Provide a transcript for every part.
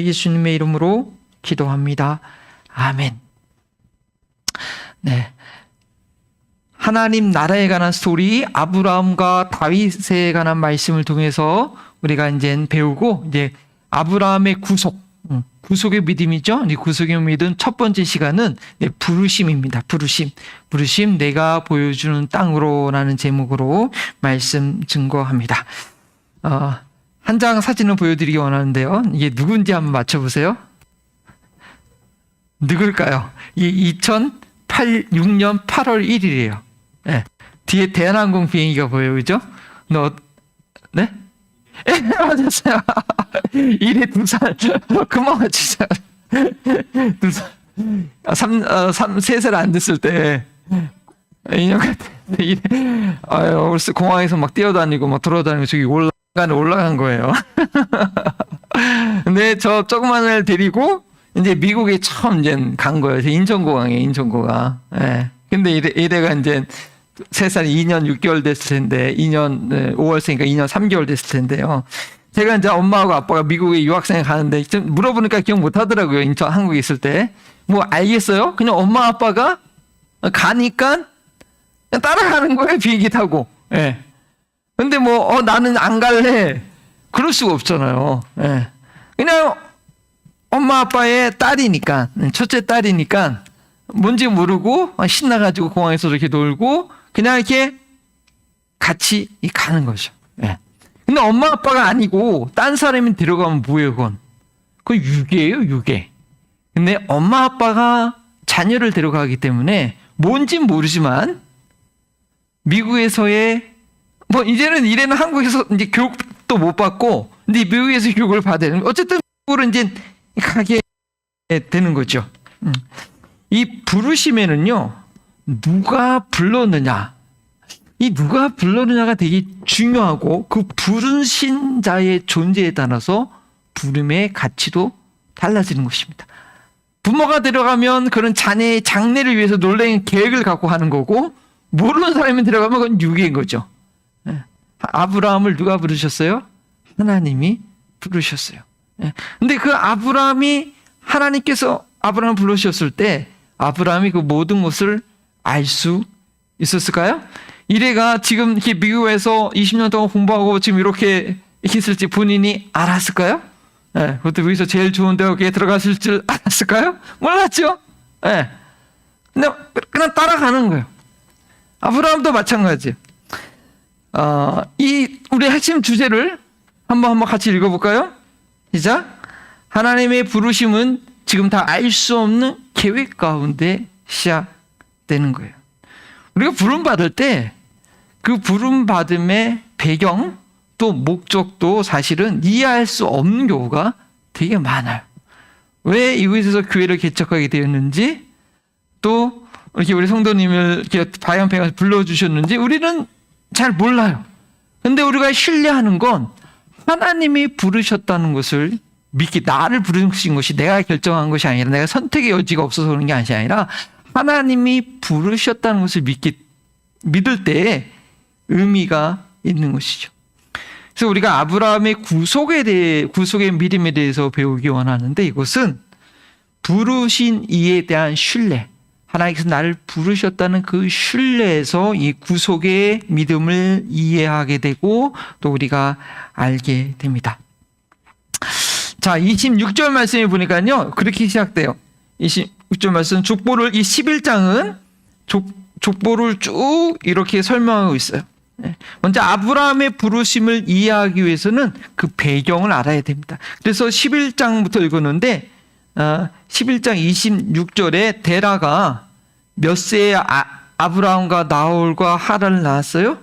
예수님의 이름으로 기도합니다. 아멘. 네. 하나님 나라에 관한 스토리, 아브라함과 다윗에 관한 말씀을 통해서 우리가 이제 배우고, 이제 아브라함의 구속의 믿음이죠. 이 구속의 믿음 첫 번째 시간은 부르심입니다. 부르심 내가 보여주는 땅으로라는 제목으로 말씀 증거합니다. 한 장 사진을 보여드리기 원하는데요. 이게 누군지 한번 맞춰보세요. 누굴까요? 이 2006년 8월 1일이에요. 네. 뒤에 대한항공 비행기가 보여요. 그죠? 네? 예, 맞았어요. 이래 2살. 금방 맞추자. 2살. 3살 안 됐을 때. 인형 같아. 벌써 공항에서 막 뛰어다니고 막 돌아다니고 저기 올라간 거예요. 근데 저 조그만 애를 데리고 이제 미국에 처음 이제 간 거예요. 인천공항에, 인천공항. 예. 근데 이래가 이제 3살 2년 6개월 됐을 텐데, 2년 5월생이니까 2년 3개월 됐을 텐데요. 제가 이제 엄마하고 아빠가 미국에 유학생에 가는데 좀 물어보니까 기억 못 하더라고요. 인천 한국에 있을 때. 뭐 알겠어요? 그냥 엄마 아빠가 가니까 그냥 따라가는 거예요. 비행기 타고. 예. 근데 나는 안 갈래. 그럴 수가 없잖아요. 예. 그냥 엄마 아빠의 딸이니까, 첫째 딸이니까 뭔지 모르고 신나가지고 공항에서 이렇게 놀고 그냥 이렇게 같이 가는 거죠. 예. 근데 엄마 아빠가 아니고 딴 사람이 들어가면 뭐예요, 그건? 그건 유괴예요, 유괴. 근데 엄마 아빠가 자녀를 데려가기 때문에 뭔진 모르지만 미국에서의 이제는 한국에서 이제 교육도 못 받고 근데 미국에서 교육을 받아야 되는 어쨌든 미국으로 이제 가게 되는 거죠. 이 부르심에는요, 누가 불렀느냐, 이 누가 불렀느냐가 되게 중요하고 그 부르신 자의 존재에 따라서 부름의 가치도 달라지는 것입니다. 부모가 들어가면 그런 자녀의 장래를 위해서 놀라운 계획을 갖고 하는 거고, 모르는 사람이 들어가면 그건 유괴인 거죠. 아브라함을 누가 부르셨어요? 하나님이 부르셨어요. 근데 그 하나님께서 아브라함을 부르셨을 때 아브라함이 그 모든 것을 알 수 있었을까요? 이래가 지금 이렇게 미국에서 20년 동안 공부하고 지금 이렇게 있을지 본인이 알았을까요? 그것도 여기서 제일 좋은 대학에 들어갔을 줄 알았을까요? 몰랐죠? 근데 그냥 따라가는 거예요. 아브라함도 마찬가지예요. 우리 핵심 주제를 한번 같이 읽어볼까요? 시작. 하나님의 부르심은 지금 다 알 수 없는 계획 가운데 시작되는 거예요. 우리가 부름받을 때 그 부름받음의 배경 또 목적도 사실은 이해할 수 없는 경우가 되게 많아요. 왜 이곳에서 교회를 개척하게 되었는지, 또 이렇게 우리 성도님을 이렇게 바이언패가 불러주셨는지 우리는 잘 몰라요. 근데 우리가 신뢰하는 건 하나님이 부르셨다는 것을 나를 부르신 것이 내가 결정한 것이 아니라, 내가 선택의 여지가 없어서 그런 게 아니라 하나님이 부르셨다는 것을 믿을 때에 의미가 있는 것이죠. 그래서 우리가 아브라함의 구속의 믿음에 대해서 배우기 원하는데, 이것은 부르신 이에 대한 신뢰, 하나님께서 나를 부르셨다는 그 신뢰에서 이 구속의 믿음을 이해하게 되고 또 우리가 알게 됩니다. 자, 26절 말씀에 보니까요, 그렇게 시작돼요. 26절 말씀, 이 11장은 족보를 쭉 이렇게 설명하고 있어요. 먼저 아브라함의 부르심을 이해하기 위해서는 그 배경을 알아야 됩니다. 그래서 11장부터 읽었는데 11장 26절에 데라가 몇 세에 아브라함과 나홀과 하란을 낳았어요?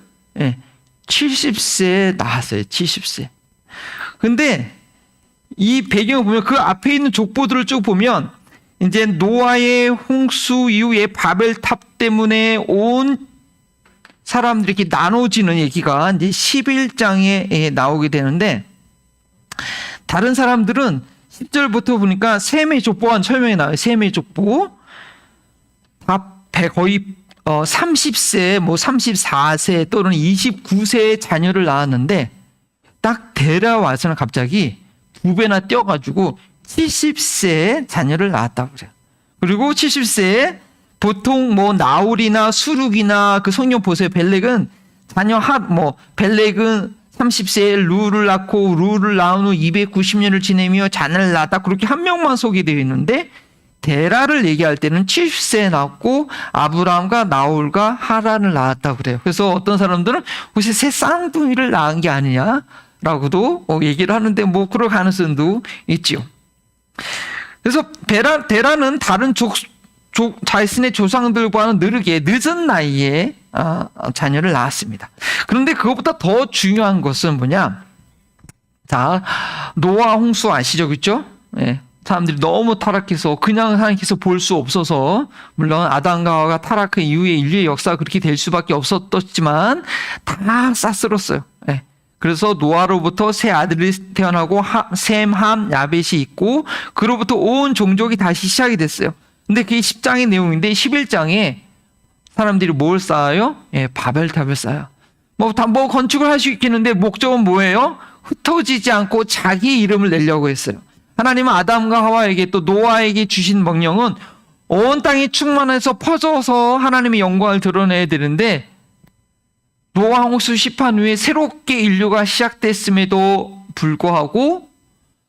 70세에 낳았어요. 70세. 근데 이 배경을 보면 그 앞에 있는 족보들을 쭉 보면 이제 노아의 홍수 이후에 바벨탑 때문에 온 사람들이 이렇게 나눠지는 얘기가 이제 11장에 나오게 되는데, 다른 사람들은 10절부터 보니까 셈의 족보가 설명이 나와요. 셈의 족보. 거의 30세, 34세 또는 29세의 자녀를 낳았는데 딱 데려와서는 갑자기 2배나 뛰어가지고 70세에 자녀를 낳았다고 그래요. 그리고 70세에 보통 뭐 나홀이나 수룩이나 그 성경 보세요. 벨렉은 벨렉은 30세에 루를 낳고 루를 낳은 후 290년을 지내며 자녀를 낳았다. 그렇게 한 명만 소개되어 있는데 데라를 얘기할 때는 70세에 낳았고 아브라함과 나홀과 하란을 낳았다고 그래요. 그래서 어떤 사람들은 혹시 새 쌍둥이를 낳은 게 아니냐라고도 얘기를 하는데 뭐 그럴 가능성도 있지요. 그래서 데라는 다른 자신의 조상들과는 다르게 늦은 나이에 자녀를 낳았습니다. 그런데 그것보다 더 중요한 것은 뭐냐? 자, 노아 홍수 아시죠, 그렇죠? 예. 사람들이 너무 타락해서 그냥 하나님께서 볼 수 없어서 물론 아담과 하와가 타락한 이후에 인류의 역사가 그렇게 될 수밖에 없었지만 다 싹쓸었어요. 예. 그래서 노아로부터 세 아들이 태어나고 셈, 함, 야벳이 있고 그로부터 온 종족이 다시 시작이 됐어요. 근데 그게 10장의 내용인데 11장에 사람들이 뭘 쌓아요? 예, 바벨탑을 쌓아요. 뭐 건축을 할 수 있겠는데 목적은 뭐예요? 흩어지지 않고 자기 이름을 내려고 했어요. 하나님은 아담과 하와에게 또 노아에게 주신 명령은 온 땅이 충만해서 퍼져서 하나님의 영광을 드러내야 되는데 노아 홍수 심판 후에 새롭게 인류가 시작됐음에도 불구하고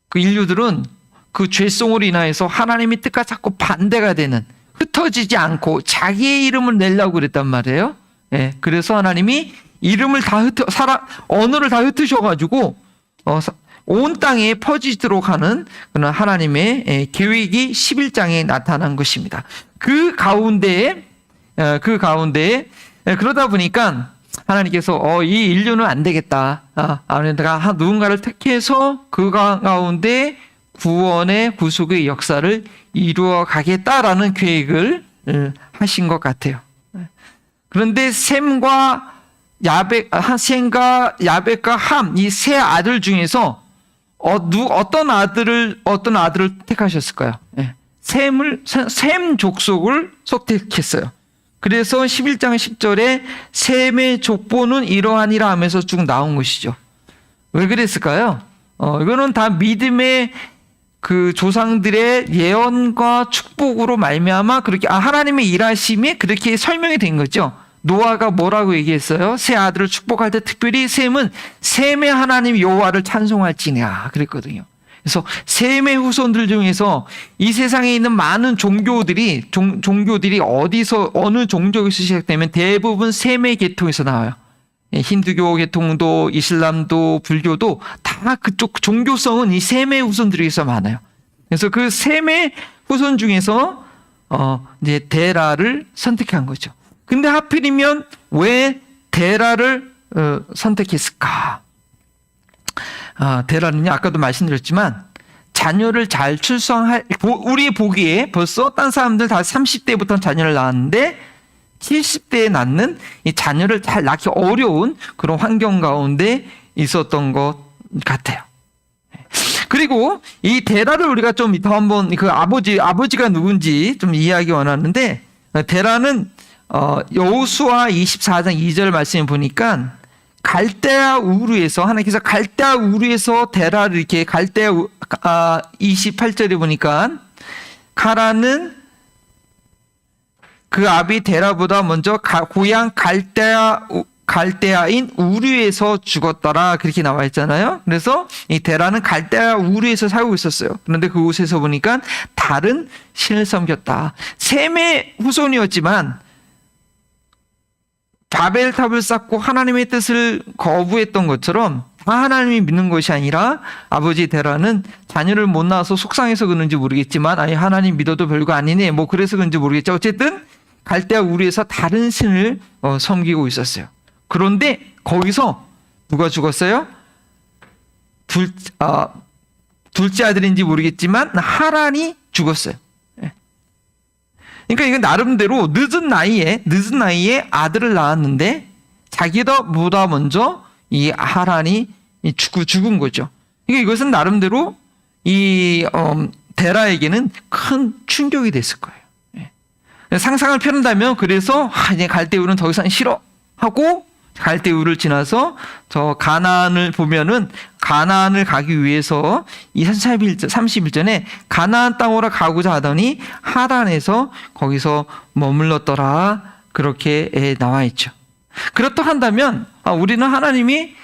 그 인류들은 그 죄성으로 인하여서 하나님의 뜻과 자꾸 반대가 되는 흩어지지 않고 자기의 이름을 내려고 그랬단 말이에요. 예, 그래서 하나님이 이름을 다 언어를 다 흩으셔가지고 온 땅에 퍼지도록 하는 그런 하나님의 계획이 11장에 나타난 것입니다. 그 가운데에 그러다 보니까 하나님께서 이 인류는 안 되겠다. 내가 누군가를 택해서 그 가운데 구원의 구속의 역사를 이루어 가겠다라는 계획을 하신 것 같아요. 그런데 셈과 야벳과 함 이 세 아들 중에서 어떤 아들을 택하셨을까요? 셈 족속을 선택했어요. 그래서 11장 10절에 셈의 족보는 이러하니라 하면서 쭉 나온 것이죠. 왜 그랬을까요? 이거는 다 믿음의 그 조상들의 예언과 축복으로 말미암아 그렇게 하나님의 일하심이 그렇게 설명이 된 거죠. 노아가 뭐라고 얘기했어요? 세 아들을 축복할 때 특별히 셈은 셈의 하나님 여호와를 찬송할지냐 그랬거든요. 그래서 셈의 후손들 중에서 이 세상에 있는 많은 종교들이 어느 종족에서 시작되면 대부분 셈의 계통에서 나와요. 힌두교 계통도 이슬람도 불교도 다 그쪽 종교성은 이 셈의 후손들에서 많아요. 그래서 그 셈의 후손 중에서 이제 데라를 선택한 거죠. 근데 하필이면 왜 데라를 선택했을까? 데라는요, 아까도 말씀드렸지만 자녀를 잘 우리 보기에 벌써 딴 사람들 다 30대부터 자녀를 낳았는데 70대에 낳는 이 자녀를 잘 낳기 어려운 그런 환경 가운데 있었던 것 같아요. 그리고 이 데라를 우리가 좀 더 한번 그 아버지가 누군지 좀 이해하기 원하는데 데라는 여호수아 24장 2절 말씀에 보니까 갈대아 우르에서 하나님께서 갈대아 우르에서 데라를 이렇게 28절에 보니까 가라는 그 아비 데라보다 먼저 고향 갈대아인 우르에서 죽었더라 그렇게 나와 있잖아요. 그래서 이 데라는 갈대아 우르에서 살고 있었어요. 그런데 그곳에서 보니까 다른 신을 섬겼다. 셈의 후손이었지만 바벨탑을 쌓고 하나님의 뜻을 거부했던 것처럼 다 하나님이 믿는 것이 아니라 아버지 데라는 자녀를 못 낳아서 속상해서 그런지 모르겠지만 아니 하나님 믿어도 별거 아니네 뭐 그래서 그런지 모르겠죠. 어쨌든 갈대아 우르에서 다른 신을 섬기고 있었어요. 그런데 거기서 누가 죽었어요? 둘째 아들인지 모르겠지만 하란이 죽었어요. 그러니까 이건 나름대로 늦은 나이에 아들을 낳았는데 자기보다 먼저 이 하란이 죽은 거죠. 그러니까 이것은 나름대로 이 데라에게는 큰 충격이 됐을 거예요. 상상을 펴는다면 그래서 이제 갈대우는 더 이상 싫어 하고 갈대우를 지나서 저 가나안을 보면은 가나안을 가기 위해서 이 31절에 가나안 땅으로 가고자 하더니 하란에서 거기서 머물렀더라. 그렇게 나와 있죠. 그렇다 한다면 우리는 하나님이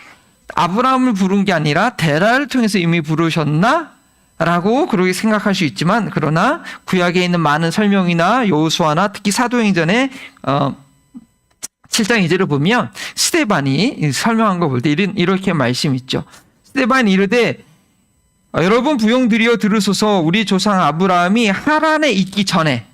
아브라함을 부른 게 아니라 데라를 통해서 이미 부르셨나? 라고 그렇게 생각할 수 있지만, 그러나 구약에 있는 많은 설명이나 여호수아나 특히 사도행전에 7장 2절을 보면 스데반이 설명한 거 볼 때 이렇게 말씀 있죠. 스데반이 이르되 여러분 부용들이여 들으소서. 우리 조상 아브라함이 하란에 있기 전에,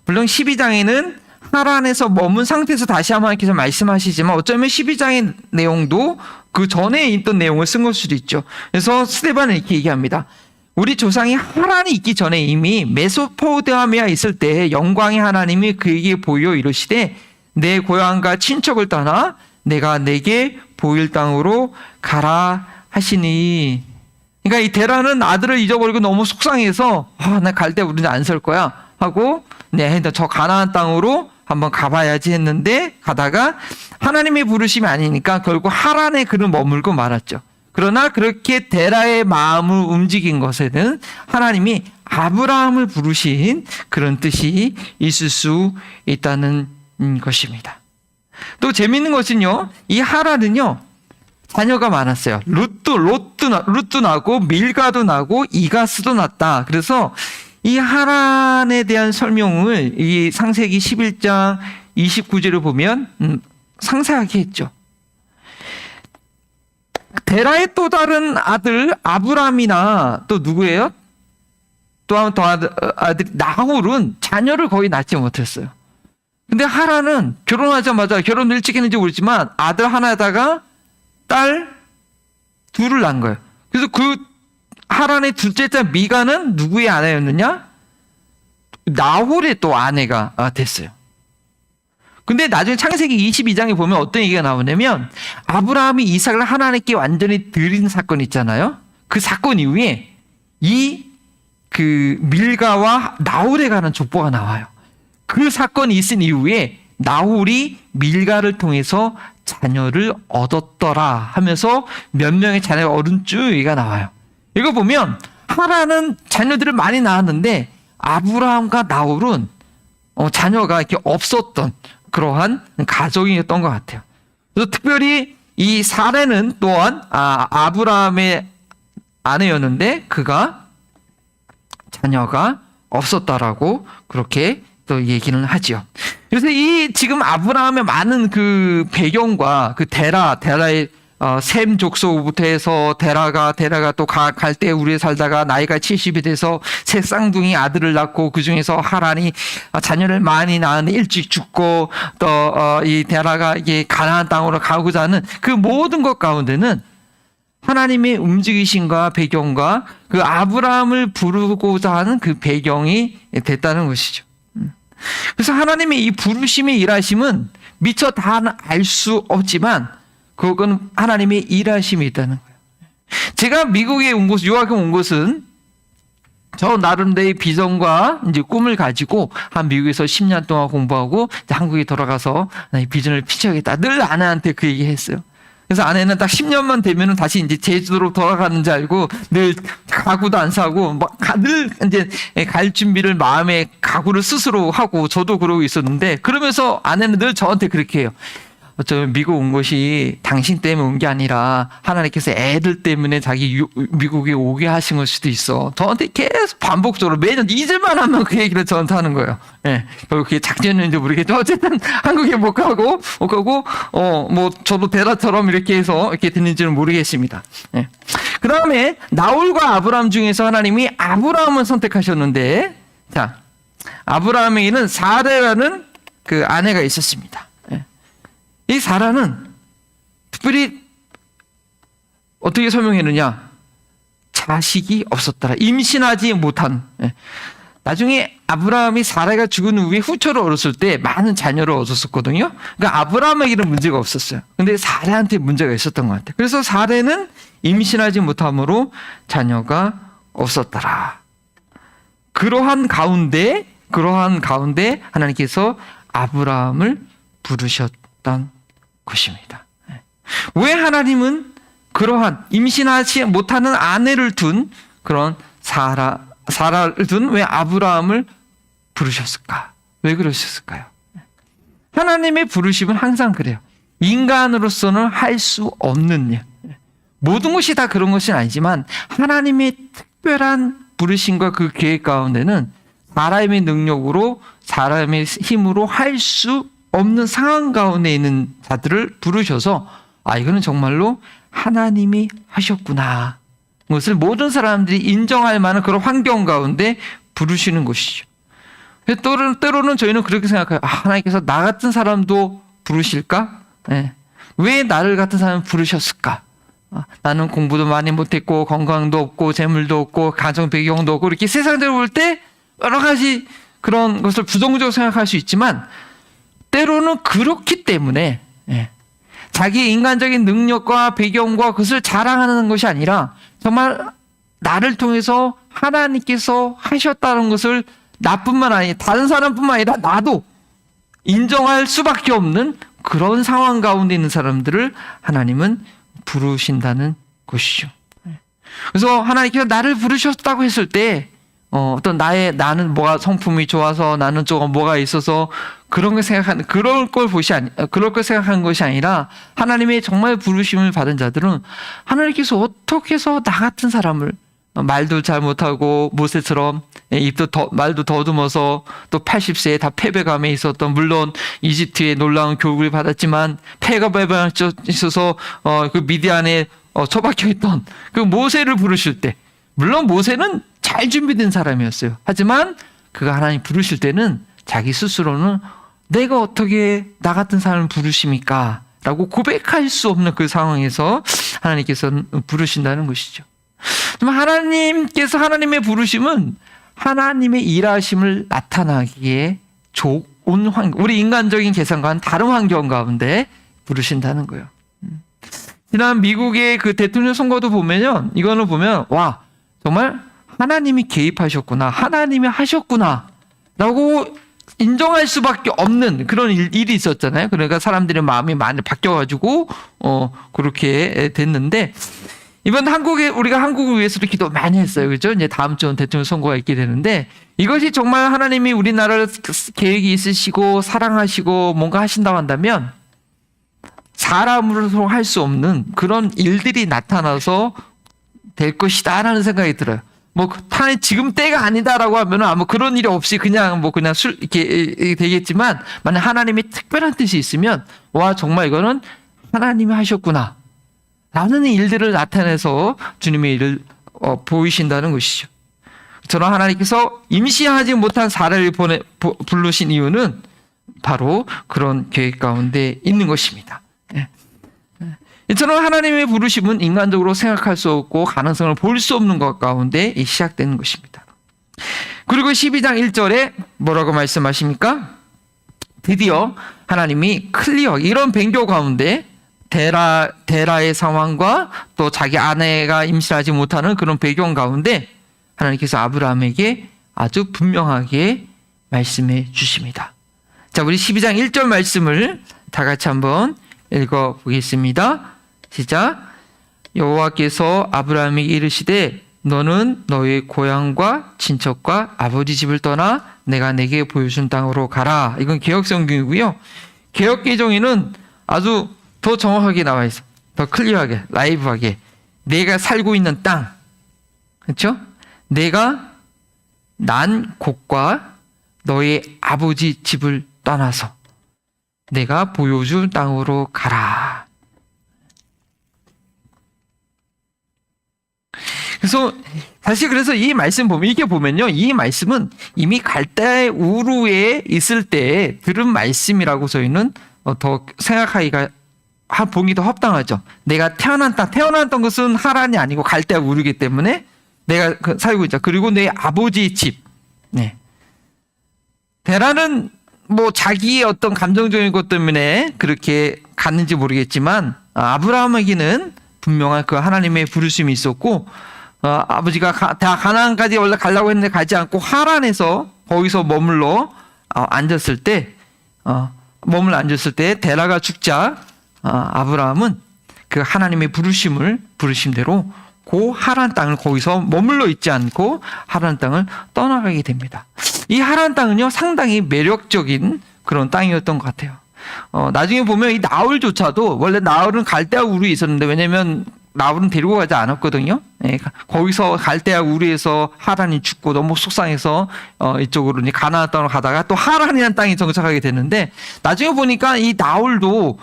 물론 12장에는 하란에서 머문 상태에서 다시 하나님께서 말씀하시지만 어쩌면 12장의 내용도 그 전에 있던 내용을 쓴 걸 수도 있죠. 그래서 스데반은 이렇게 얘기합니다. 우리 조상이 하란이 있기 전에 이미 메소포타미아에 있을 때 영광의 하나님이 그에게 보여 이르시되 내 고향과 친척을 떠나 내가 내게 보일 땅으로 가라 하시니. 그러니까 이 데라는 아들을 잊어버리고 너무 속상해서 나 갈 때 우리는 안 설 거야 하고 저 가나안 땅으로 한번 가봐야지 했는데 가다가 하나님의 부르심이 아니니까 결국 하란에 그를 머물고 말았죠. 그러나 그렇게 데라의 마음을 움직인 것에는 하나님이 아브라함을 부르신 그런 뜻이 있을 수 있다는 것입니다. 또 재미있는 것은요, 이 하란은요 자녀가 많았어요. 룻도 나고 밀가도 나고 이가스도 났다. 그래서 이 하란에 대한 설명을 이 창세기 11장 29절을 보면 상세하게 했죠. 데라의 또 다른 아들 아브람이나 또 누구예요? 또 아들 나홀은 자녀를 거의 낳지 못했어요. 근데 하란은 결혼하자마자, 결혼을 일찍 했는지 모르지만 아들 하나에다가 딸 둘을 낳은 거예요. 그래서 그 하란의 둘째 딸 미가는 누구의 아내였느냐? 나홀의 또 아내가 됐어요. 근데 나중에 창세기 22장에 보면 어떤 얘기가 나오냐면 아브라함이 이삭을 하나님께 완전히 드린 사건 있잖아요. 그 사건 이후에 그 밀가와 나홀에 관한 족보가 나와요. 그 사건이 있은 이후에 나홀이 밀가를 통해서 자녀를 얻었더라 하면서 몇 명의 자녀가 얻은 쭉 얘기가 나와요. 이거 보면 하란은 자녀들을 많이 낳았는데 아브라함과 나홀은 자녀가 이렇게 없었던 그러한 가정이었던 것 같아요. 그래서 특별히 이 사레는 또한 아브라함의 아내였는데 그가 자녀가 없었다라고 그렇게 또 얘기는 하죠. 그래서 이 지금 아브라함의 많은 그 배경과 그 데라의 셈 족속부터 해서 데라가 또 갈 때 우리에 살다가 나이가 70이 돼서 새 쌍둥이 아들을 낳고 그 중에서 하란이 자녀를 많이 낳았는데 일찍 죽고 또 이 데라가 이게 가나안 땅으로 가고자 하는 그 모든 것 가운데는 하나님의 움직이심과 배경과 그 아브라함을 부르고자 하는 그 배경이 됐다는 것이죠. 그래서 하나님의 이 부르심의 일하심은 미처 다 알 수 없지만 그건 하나님의 일하심이 있다는 거예요. 제가 미국에 온 곳, 유학에 온 곳은 저 나름대로의 비전과 이제 꿈을 가지고 한 미국에서 10년 동안 공부하고 한국에 돌아가서 이 비전을 피쳐야겠다. 늘 아내한테 그 얘기 했어요. 그래서 아내는 딱 10년만 되면은 다시 이제 제주도로 돌아가는 줄 알고 늘 가구도 안 사고 늘 이제 갈 준비를 마음에 가구를 스스로 하고 저도 그러고 있었는데 그러면서 아내는 늘 저한테 그렇게 해요. 어쩌면 미국 온 것이 당신 때문에 온 게 아니라 하나님께서 애들 때문에 미국에 오게 하신 걸 수도 있어. 저한테 계속 반복적으로 매년 잊을만 하면 그 얘기를 저한테 하는 거예요. 결국 그게 작전인지 모르겠지만 어쨌든 한국에 못 가고 뭐 저도 데라처럼 이렇게 해서 이렇게 됐는지는 모르겠습니다. 그 다음에 나홀과 아브라함 중에서 하나님이 아브라함을 선택하셨는데, 자, 아브라함에게는 사레라는 그 아내가 있었습니다. 이 사라는 특별히 어떻게 설명했느냐? 자식이 없었더라. 임신하지 못한. 나중에 아브라함이 사라가 죽은 후에 후처를 얻었을 때 많은 자녀를 얻었었거든요. 그러니까 아브라함에게는 문제가 없었어요. 근데 사라한테 문제가 있었던 것 같아요. 그래서 사라는 임신하지 못함으로 자녀가 없었더라. 그러한 가운데 하나님께서 아브라함을 부르셨던 것입니다. 왜 하나님은 그러한 임신하지 못하는 아내를 둔 그런 사라를 둔 왜 아브라함을 부르셨을까? 왜 그러셨을까요? 하나님의 부르심은 항상 그래요. 인간으로서는 할 수 없는 일. 모든 것이 다 그런 것은 아니지만 하나님의 특별한 부르심과 그 계획 가운데는 사람의 능력으로 사람의 힘으로 할 수 없는 상황 가운데 있는 자들을 부르셔서 이거는 정말로 하나님이 하셨구나. 그것을 모든 사람들이 인정할 만한 그런 환경 가운데 부르시는 것이죠. 때로는 저희는 그렇게 생각해요. 하나님께서 나 같은 사람도 부르실까? 네. 왜 나를 같은 사람을 부르셨을까? 나는 공부도 많이 못했고 건강도 없고 재물도 없고 가정 배경도 없고 이렇게 세상적으로 볼 때 여러 가지 그런 것을 부정적으로 생각할 수 있지만 때로는 그렇기 때문에 자기 인간적인 능력과 배경과 그것을 자랑하는 것이 아니라 정말 나를 통해서 하나님께서 하셨다는 것을 나뿐만 아니라 다른 사람뿐만 아니라 나도 인정할 수밖에 없는 그런 상황 가운데 있는 사람들을 하나님은 부르신다는 것이죠. 그래서 하나님께서 나를 부르셨다고 했을 때 어떤 나는 뭐가 성품이 좋아서 나는 조금 뭐가 있어서 그런 걸 생각하는 그럴 걸 생각하는 것이 아니라 하나님의 정말 부르심을 받은 자들은 하나님께서 어떻게 해서 나 같은 사람을 말도 잘 못하고 모세처럼 말도 더듬어서 또 80세에 다 패배감에 있었던 물론 이집트의 놀라운 교육을 받았지만 패배감에 있어서 그 미디안에 처박혀 있던 그 모세를 부르실 때 물론 모세는 잘 준비된 사람이었어요. 하지만 그가 하나님 부르실 때는 자기 스스로는 내가 어떻게 나 같은 사람을 부르십니까? 라고 고백할 수 없는 그 상황에서 하나님께서는 부르신다는 것이죠. 하나님께서 하나님의 부르심은 하나님의 일하심을 나타나기에 좋은 환경, 우리 인간적인 계산과는 다른 환경 가운데 부르신다는 거예요. 지난 미국의 그 대통령 선거도 보면요, 이거는 보면 와 정말 하나님이 개입하셨구나, 하나님이 하셨구나 라고 인정할 수밖에 없는 그런 일이 있었잖아요. 그러니까 사람들의 마음이 많이 바뀌어가지고 그렇게 됐는데 이번 우리가 한국을 위해서도 기도 많이 했어요. 그죠? 이제 다음 주는 대통령 선거가 있게 되는데 이것이 정말 하나님이 우리나라를 계획이 있으시고 사랑하시고 뭔가 하신다고 한다면 사람으로서 할 수 없는 그런 일들이 나타나서 될 것이다라는 생각이 들어요. 지금 때가 아니다라고 하면 아무 그런 일이 없이 그냥 이렇게 되겠지만 만약 하나님의 특별한 뜻이 있으면 와 정말 이거는 하나님이 하셨구나. 라는 일들을 나타내서 주님의 일을 보이신다는 것이죠. 저는 하나님께서 임시하지 못한 사례를 부르신 이유는 바로 그런 계획 가운데 있는 것입니다. 이처럼 하나님의 부르심은 인간적으로 생각할 수 없고 가능성을 볼 수 없는 것 가운데 시작되는 것입니다. 그리고 12장 1절에 뭐라고 말씀하십니까? 드디어 하나님이 이런 뱅교 가운데 데라의 상황과 또 자기 아내가 임신하지 못하는 그런 배경 가운데 하나님께서 아브라함에게 아주 분명하게 말씀해 주십니다. 자, 우리 12장 1절 말씀을 다 같이 한번 읽어 보겠습니다. 시작. 여호와께서 아브라함에게 이르시되 너는 너의 고향과 친척과 아버지 집을 떠나 내가 내게 보여준 땅으로 가라. 이건 개역성경이고요. 개역개정에는 아주 더 정확하게 나와 있어. 더 클리어하게, 라이브하게. 내가 살고 있는 땅. 그렇죠? 내가 난 곳과 너의 아버지 집을 떠나서 내가 보여준 땅으로 가라. 그래서 이 말씀 보면 이렇게 보면요, 이 말씀은 이미 갈대 우르에 있을 때 들은 말씀이라고 저희는 더 생각하기가 보기 더 합당하죠. 내가 태어났던 것은 하란이 아니고 갈대 우르기 때문에 내가 살고 있죠. 그리고 내 아버지 집. 네. 데라는 자기의 어떤 감정적인 것 때문에 그렇게 갔는지 모르겠지만 아브라함에게는 분명한 그 하나님의 부르심이 있었고 아버지가 다 가나안까지 원래 가려고 했는데 가지 않고 하란에서 거기서 머물러 앉았을 때 데라가 죽자 아브라함은 그 하나님의 부르심을 부르심대로 그 하란 땅을 거기서 머물러 있지 않고 하란 땅을 떠나가게 됩니다. 이 하란 땅은요 상당히 매력적인 그런 땅이었던 것 같아요. 나중에 보면 이 나홀조차도 원래 나홀은 갈대아 우르에 있었는데 왜냐면 나홀은 데리고 가지 않았거든요. 예, 거기서 갈대아 우르에서 하란이 죽고 너무 속상해서 이쪽으로 이제 가나안 땅으로 가다가 또 하란이라는 땅에 정착하게 되는데 나중에 보니까 이 나홀도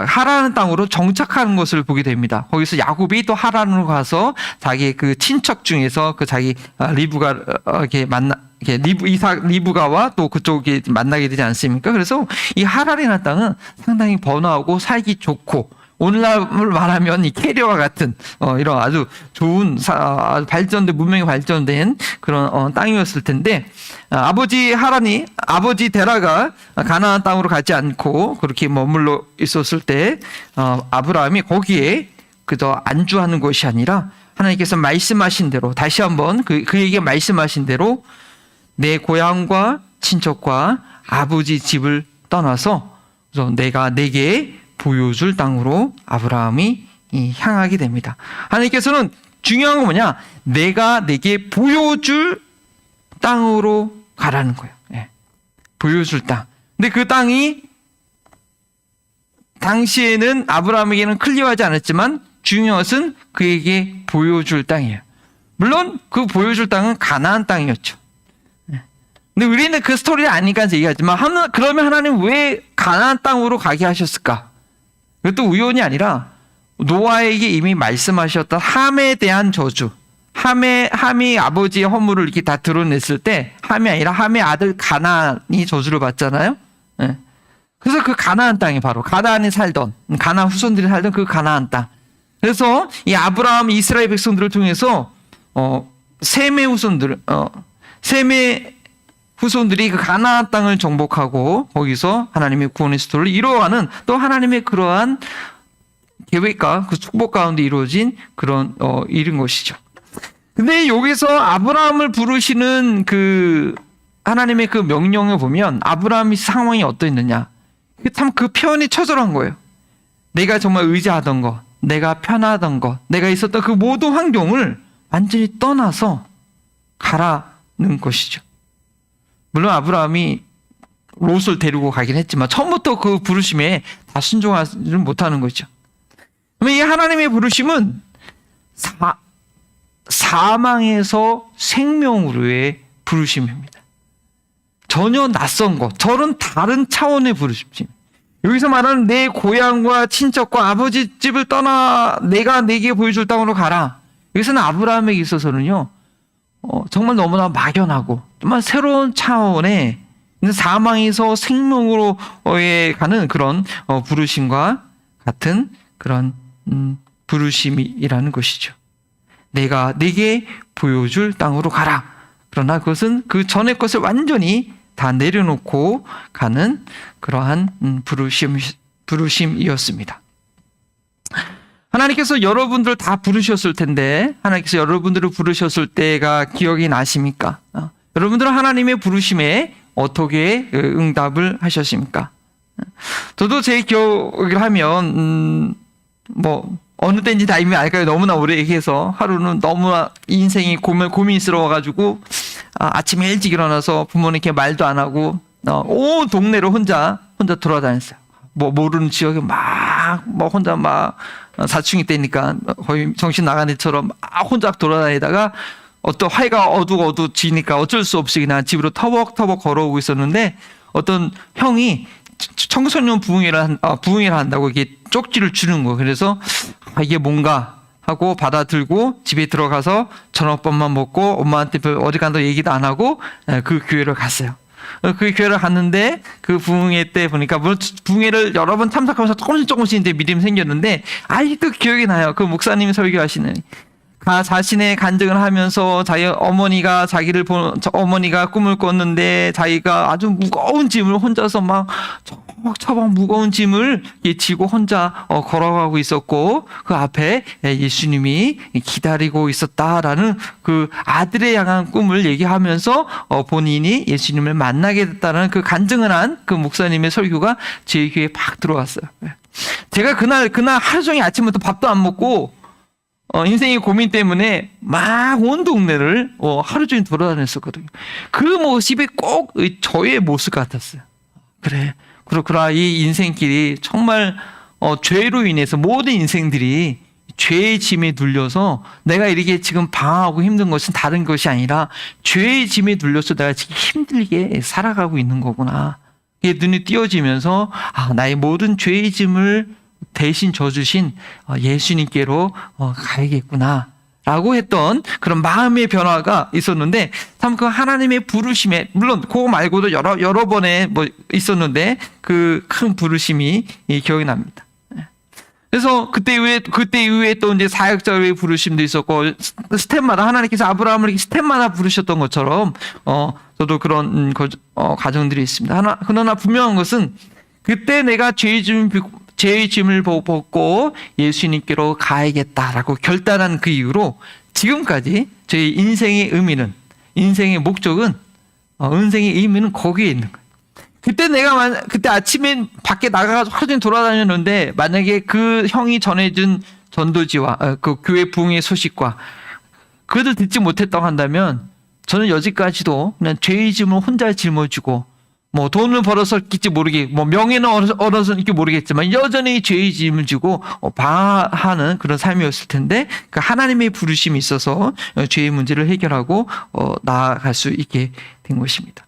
하란 땅으로 정착하는 것을 보게 됩니다. 거기서 야곱이 또 하란으로 가서 자기 그 친척 중에서 그 자기 리브가 이렇게 리브가와 또 그쪽이 만나게 되지 않습니까? 그래서 이 하란이라는 땅은 상당히 번화하고 살기 좋고 오늘날을 말하면 이 캐리어와 같은 이런 아주 좋은 아주 발전된 문명이 발전된 그런 땅이었을 텐데 아버지 데라가 가나안 땅으로 가지 않고 그렇게 머물러 있었을 때 아브라함이 거기에 그저 안주하는 것이 아니라 하나님께서 말씀하신 대로 다시 한번 그에게 말씀하신 대로 내 고향과 친척과 아버지 집을 떠나서 내가 내게 보여줄 땅으로 아브라함이 향하게 됩니다. 하나님께서는 중요한 건 뭐냐? 내가 내게 보여줄 땅으로 가라는 거예요. 예. 보여줄 땅. 근데 그 땅이 당시에는 아브라함에게는 클리어하지 않았지만 중요한 것은 그에게 보여줄 땅이에요. 물론 그 보여줄 땅은 가나안 땅이었죠. 근데 우리는 그 스토리를 아니까 얘기하지만 그러면 하나님 왜 가나안 땅으로 가게 하셨을까? 그것도 우연이 아니라 노아에게 이미 말씀하셨던 함에 대한 저주. 함이 아버지의 허물을 이렇게 다 드러냈을 때 함이 아니라 함의 아들 가나안이 저주를 받잖아요. 네. 그래서 그 가나안 땅이 바로 가나안 후손들이 살던 그 가나안 땅. 그래서 이 아브라함 이스라엘 백성들을 통해서 셈의 후손들이 그 가나안 땅을 정복하고 거기서 하나님의 구원의 스토리를 이루어가는 또 하나님의 그러한 계획과 그 축복 가운데 이루어진 그런 일인 것이죠. 근데 여기서 아브라함을 부르시는 그 하나님의 그 명령을 보면 아브라함의 상황이 어떠했느냐? 참 그 표현이 처절한 거예요. 내가 정말 의지하던 것, 내가 편하던 것, 내가 있었던 그 모든 환경을 완전히 떠나서 가라는 것이죠. 물론 아브라함이 롯을 데리고 가긴 했지만 처음부터 그 부르심에 다 순종하지 못하는 거죠. 그러면 이 하나님의 부르심은 사망에서 생명으로의 부르심입니다. 전혀 낯선 것, 저는 다른 차원의 부르심. 여기서 말하는 내 고향과 친척과 아버지 집을 떠나 내가 내게 보여줄 땅으로 가라. 여기서는 아브라함에게 있어서는요. 정말 너무나 막연하고 정말 새로운 차원의 사망에서 생명으로 가는 그런 부르심과 같은 그런 부르심이라는 것이죠. 내가 내게 보여줄 땅으로 가라. 그러나 그것은 그 전의 것을 완전히 다 내려놓고 가는 그러한 부르심이었습니다. 하나님께서 여러분들 다 부르셨을 텐데 하나님께서 여러분들을 부르셨을 때가 기억이 나십니까? 여러분들은 하나님의 부르심에 어떻게 응답을 하셨습니까? 저도 제 기억을 하면 어느 때인지 다 이미 알까요? 너무나 오래 얘기해서 하루는 너무나 인생이 고민스러워가지고 아침에 일찍 일어나서 부모님께 말도 안 하고 온 동네로 혼자 돌아다녔어요. 모르는 지역에 혼자 사춘기 때니까 거의 정신 나간 애처럼 혼자 돌아다니다가 어떤 화해가 어두워지니까 어쩔 수 없이 그냥 집으로 터벅터벅 걸어오고 있었는데 어떤 형이 청소년 부흥회를 한다고 이게 쪽지를 주는 거예요. 그래서 이게 뭔가 하고 받아들고 집에 들어가서 저녁밥만 먹고 엄마한테 어디 간다고 얘기도 안 하고 그 교회를 갔어요. 그 교회를 갔는데 그 부흥회 때 보니까 물론 부흥회를 여러 번 참석하면서 조금씩 이제 믿음이 생겼는데 아직도 기억이 나요. 그 목사님이 설교하시는 자신의 간증을 하면서 자기 어머니가 어머니가 꿈을 꿨는데 자기가 아주 무거운 짐을 혼자서 처방 무거운 짐을 지고 혼자 걸어가고 있었고 그 앞에 예수님이 기다리고 있었다라는 그 아들에 향한 꿈을 얘기하면서 본인이 예수님을 만나게 됐다는 그 간증을 한 그 목사님의 설교가 제 귀에 팍 들어왔어요. 제가 그날 하루 종일 아침부터 밥도 안 먹고 인생의 고민 때문에 막 온 동네를 하루 종일 돌아다녔었거든요. 그 모습이 꼭 저의 모습 같았어요. 그래, 그렇구나. 이 인생길이 정말 죄로 인해서 모든 인생들이 죄의 짐에 눌려서 내가 이렇게 지금 방황하고 힘든 것은 다른 것이 아니라 죄의 짐에 눌려서 내가 지금 힘들게 살아가고 있는 거구나. 이게 눈이 띄어지면서 나의 모든 죄의 짐을 대신 져주신 예수님께로 가야겠구나 라고 했던 그런 마음의 변화가 있었는데 참 그 하나님의 부르심에 물론 그거 말고도 여러 번에 뭐 있었는데 그 큰 부르심이 기억이 납니다. 그래서 그때 이후에 또 이제 사역자의 부르심도 있었고 스텝마다 하나님께서 아브라함을 스텝마다 부르셨던 것처럼 저도 그런 과정들이 있습니다. 그러나 분명한 것은 그때 내가 죄의 짐을 벗고 예수님께로 가야겠다라고 결단한 그 이후로 지금까지 저희 인생의 의미는 인생의 목적은 인생의 의미는 거기에 있는 거예요. 그때 아침에 밖에 나가서 하루 종일 돌아다녔는데 만약에 그 형이 전해준 전도지와 그 교회 부흥의 소식과 그것을 듣지 못했다고 한다면 저는 여지까지도 그냥 죄의 짐을 혼자 짊어지고 뭐 돈을 벌었을지 모르게 뭐 명예는 얻었을지 모르겠지만 여전히 죄의 짐을 지고 방황하는 그런 삶이었을 텐데 그 하나님의 부르심이 있어서 죄의 문제를 해결하고 나아갈 수 있게 된 것입니다.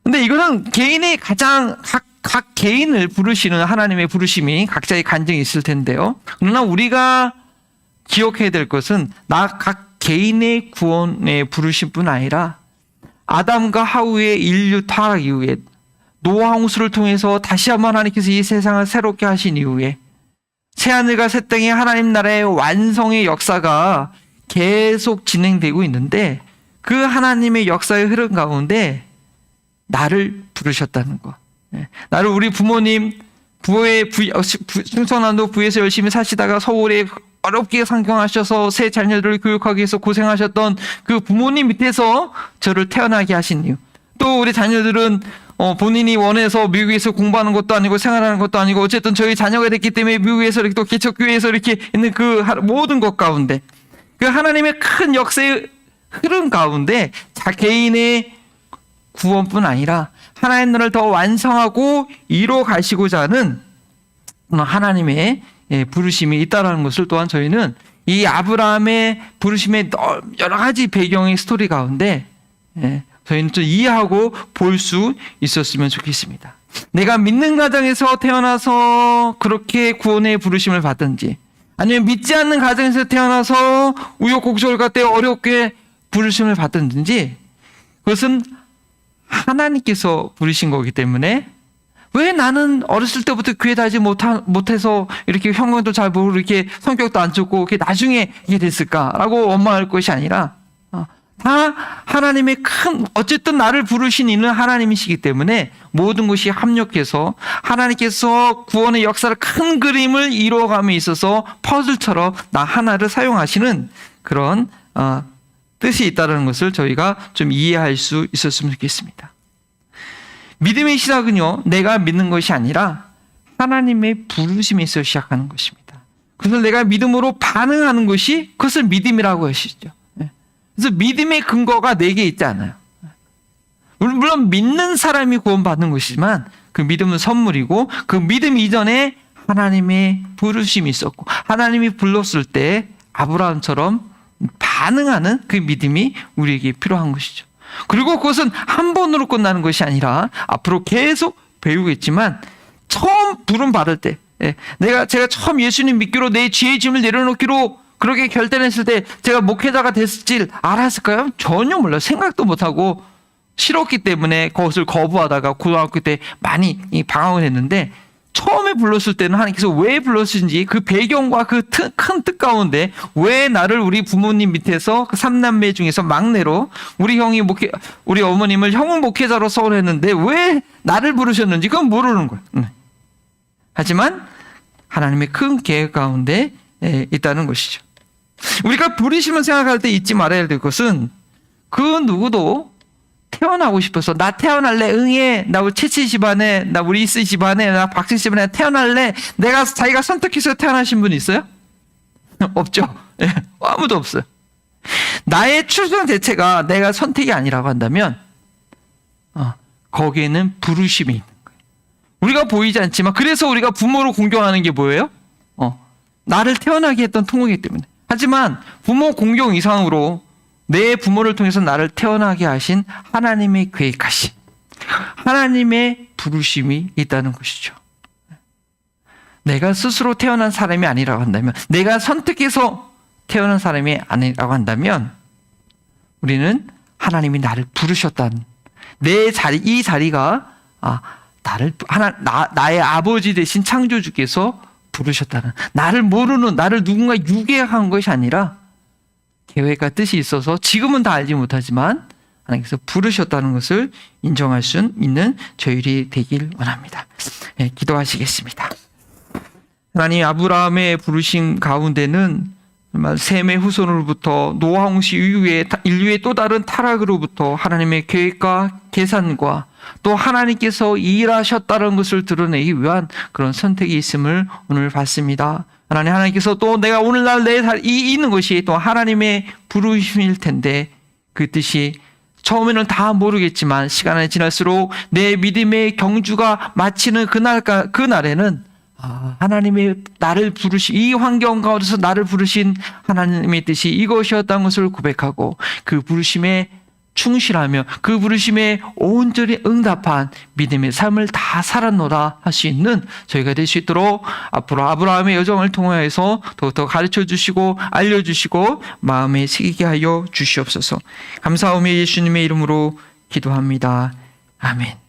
근데 이거는 개인의 각 개인을 부르시는 하나님의 부르심이 각자의 간증이 있을 텐데요. 그러나 우리가 기억해야 될 것은 각 개인의 구원의 부르심뿐 아니라 아담과 하우의 인류 타락 이후에 노아 홍수를 통해서 다시 한번 하나님께서 이 세상을 새롭게 하신 이후에 새하늘과 새 땅의 하나님 나라의 완성의 역사가 계속 진행되고 있는데 그 하나님의 역사의 흐름 가운데 나를 부르셨다는 것. 나를 우리 부모님 충청남도 부에서 열심히 사시다가 서울에 어렵게 상경하셔서 새 자녀들을 교육하기 위해서 고생하셨던 그 부모님 밑에서 저를 태어나게 하신 이유. 또 우리 자녀들은 본인이 원해서 미국에서 공부하는 것도 아니고 생활하는 것도 아니고 어쨌든 저희 자녀가 됐기 때문에 미국에서 이렇게 또 개척교회에서 이렇게 있는 그 모든 것 가운데 그 하나님의 큰 역사의 흐름 가운데 개인의 구원뿐 아니라 하나님 나라를 더 완성하고 이뤄 가시고자 하는 하나님의 부르심이 있다는 것을 또한 저희는 이 아브라함의 부르심의 여러 가지 배경의 스토리 가운데 저희는 좀 이해하고 볼 수 있었으면 좋겠습니다. 내가 믿는 가정에서 태어나서 그렇게 구원의 부르심을 받든지 아니면 믿지 않는 가정에서 태어나서 우여곡절 같은 어렵게 부르심을 받든지 그것은 하나님께서 부르신 거기 때문에 왜 나는 어렸을 때부터 교회 다니지 못해서 이렇게 형광도 잘 모르고 이렇게 성격도 안 좋고 이렇게 나중에 이게 됐을까라고 원망할 것이 아니라 다 하나님의 어쨌든 나를 부르신 이는 하나님이시기 때문에 모든 것이 합력해서 하나님께서 구원의 역사를 큰 그림을 이루어감에 있어서 퍼즐처럼 나 하나를 사용하시는 그런 뜻이 있다는 것을 저희가 좀 이해할 수 있었으면 좋겠습니다. 믿음의 시작은요, 내가 믿는 것이 아니라 하나님의 부르심에서 시작하는 것입니다. 그래서 내가 믿음으로 반응하는 것이 그것을 믿음이라고 하시죠. 그래서 믿음의 근거가 내게 있지 않아요. 물론 믿는 사람이 구원받는 것이지만 그 믿음은 선물이고 그 믿음 이전에 하나님의 부르심이 있었고 하나님이 불렀을 때 아브라함처럼 반응하는 그 믿음이 우리에게 필요한 것이죠. 그리고 그것은 한 번으로 끝나는 것이 아니라 앞으로 계속 배우겠지만 처음 부름 받을 때 제가 처음 예수님 믿기로 내 죄의 짐을 내려놓기로 그렇게 결단했을 때 제가 목회자가 됐을지 알았을까요? 전혀 몰라요. 생각도 못하고 싫었기 때문에 그것을 거부하다가 고등학교 때 많이 방황을 했는데 처음에 불렀을 때는 하나님께서 왜 불렀는지 그 배경과 그 큰 뜻 가운데 왜 나를 우리 부모님 밑에서 그 3남매 중에서 막내로 우리 어머님을 형은 목회자로 서울했는데 왜 나를 부르셨는지 그건 모르는 거예요. 하지만 하나님의 큰 계획 가운데 있다는 것이죠. 우리가 부르심을 생각할 때 잊지 말아야 될 것은 그 누구도 태어나고 싶어서 나 태어날래 응애 나 우리 채치 집안에 나 우리 이스 집안에 나 박씨 집안에 태어날래 자기가 선택해서 태어나신 분 있어요? 없죠. 아무도 없어요. 나의 출생 자체가 내가 선택이 아니라고 한다면 거기에는 부르심이 있는 거예요. 우리가 보이지 않지만 그래서 우리가 부모를 공경하는 게 뭐예요? 나를 태어나게 했던 통로이기 때문에. 하지만 부모 공경 이상으로 내 부모를 통해서 나를 태어나게 하신 하나님의 계획하신 하나님의 부르심이 있다는 것이죠. 내가 스스로 태어난 사람이 아니라고 한다면, 내가 선택해서 태어난 사람이 아니라고 한다면 우리는 하나님이 나를 부르셨다는 이 자리가 나의 아버지 되신 창조주께서 부르셨다는, 나를 모르는, 나를 누군가 유괴한 것이 아니라 계획과 뜻이 있어서 지금은 다 알지 못하지만 하나님께서 부르셨다는 것을 인정할 수 있는 저희들이 되길 원합니다. 기도하시겠습니다. 하나님, 아브라함의 부르심 가운데는 정말 셈의 후손으로부터 노아 홍수 이후에 인류의 또 다른 타락으로부터 하나님의 계획과 계산과 또 하나님께서 일하셨다는 것을 드러내기 위한 그런 선택이 있음을 오늘 봤습니다. 하나님께서 또 내가 오늘날 내 삶이 있는 것이 또 하나님의 부르심일 텐데 그 뜻이 처음에는 다 모르겠지만 시간이 지날수록 내 믿음의 경주가 마치는 그날에는 하나님의 나를 부르신 이 환경 가운데서 나를 부르신 하나님의 뜻이 이것이었다는 것을 고백하고 그 부르심에 충실하며 그 부르심에 온전히 응답한 믿음의 삶을 다 살았노라 할 수 있는 저희가 될 수 있도록 앞으로 아브라함의 여정을 통하여서 더욱더 가르쳐 주시고 알려주시고 마음에 새기게 하여 주시옵소서. 감사하며 예수님의 이름으로 기도합니다. 아멘.